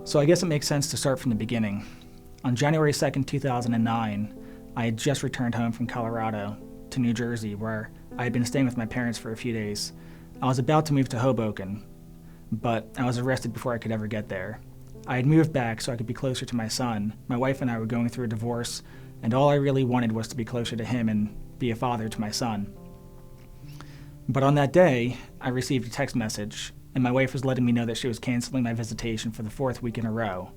So I guess it makes sense to start from the beginning. On January 2nd, 2009, I had just returned home from Colorado to New Jersey, where I had been staying with my parents for a few days. I was about to move to Hoboken, but I was arrested before I could ever get there. I had moved back so I could be closer to my son. My wife and I were going through a divorce, and all I really wanted was to be closer to him and be a father to my son. But on that day, I received a text message, and my wife was letting me know that she was canceling my visitation for the 4th week in a row.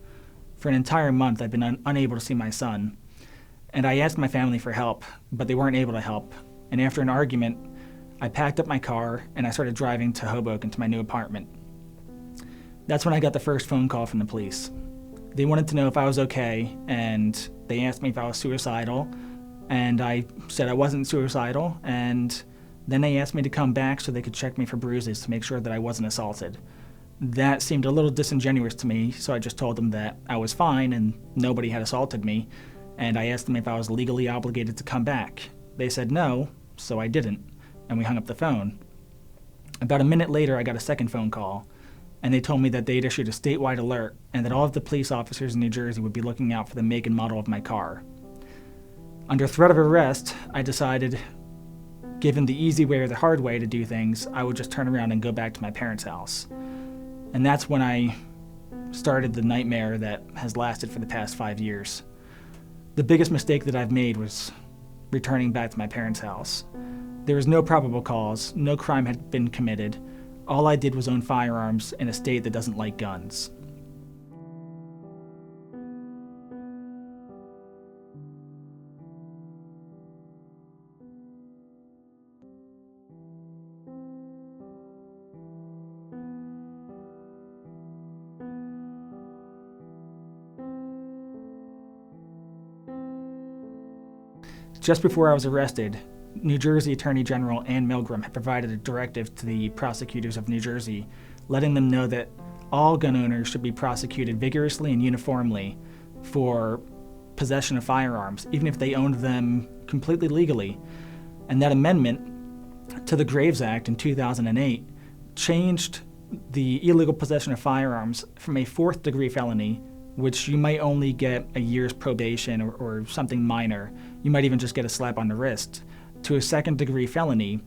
For an entire month, I'd been unable to see my son, and I asked my family for help, but they weren't able to help. And after an argument, I packed up my car and I started driving to Hoboken to my new apartment. That's when I got the first phone call from the police. They wanted to know if I was okay, and they asked me if I was suicidal, and I said I wasn't suicidal, and then they asked me to come back so they could check me for bruises to make sure that I wasn't assaulted. That seemed a little disingenuous to me, so I just told them that I was fine and nobody had assaulted me, and I asked them if I was legally obligated to come back. They said no, so I didn't, and we hung up the phone. About a minute later, I got a second phone call, and they told me that they'd issued a statewide alert and that all of the police officers in New Jersey would be looking out for the make and model of my car. Under threat of arrest, I decided, given the easy way or the hard way to do things, I would just turn around and go back to my parents' house. And that's when I started the nightmare that has lasted for the past 5 years. The biggest mistake that I've made was returning back to my parents' house. There was no probable cause, no crime had been committed. All I did was own firearms in a state that doesn't like guns. Just before I was arrested, New Jersey Attorney General Ann Milgram had provided a directive to the prosecutors of New Jersey, letting them know that all gun owners should be prosecuted vigorously and uniformly for possession of firearms, even if they owned them completely legally. And that amendment to the Graves Act in 2008 changed the illegal possession of firearms from a 4th-degree felony, which you might only get a year's probation or something minor. You might even just get a slap on the wrist, to a 2nd-degree felony,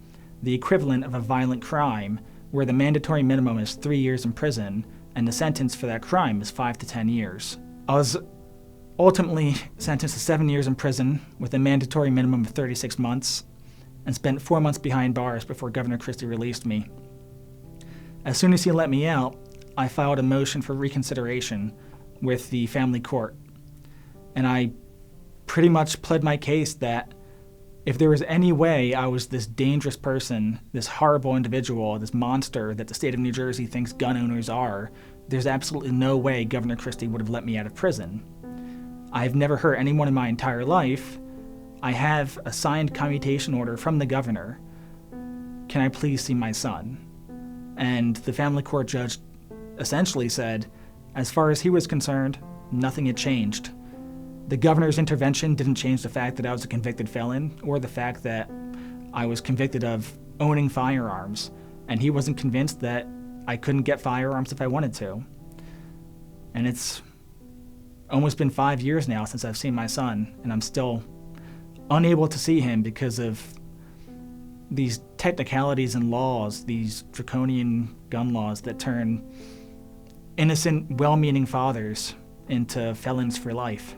the equivalent of a violent crime, where the mandatory minimum is 3 years in prison, and the sentence for that crime is 5 to 10 years. I was ultimately sentenced to 7 years in prison with a mandatory minimum of 36 months, and spent 4 months behind bars before Governor Christie released me. As soon as he let me out, I filed a motion for reconsideration with the family court, and I pretty much pled my case that if there was any way I was this dangerous person, this horrible individual, this monster that the state of New Jersey thinks gun owners are, there's absolutely no way Governor Christie would have let me out of prison. I've never hurt anyone in my entire life. I have a signed commutation order from the governor. Can I please see my son? And the family court judge essentially said, as far as he was concerned, nothing had changed. The governor's intervention didn't change the fact that I was a convicted felon or the fact that I was convicted of owning firearms, and he wasn't convinced that I couldn't get firearms if I wanted to. And it's almost been 5 years now since I've seen my son, and I'm still unable to see him because of these technicalities and laws, these draconian gun laws that turn innocent, well-meaning fathers into felons for life.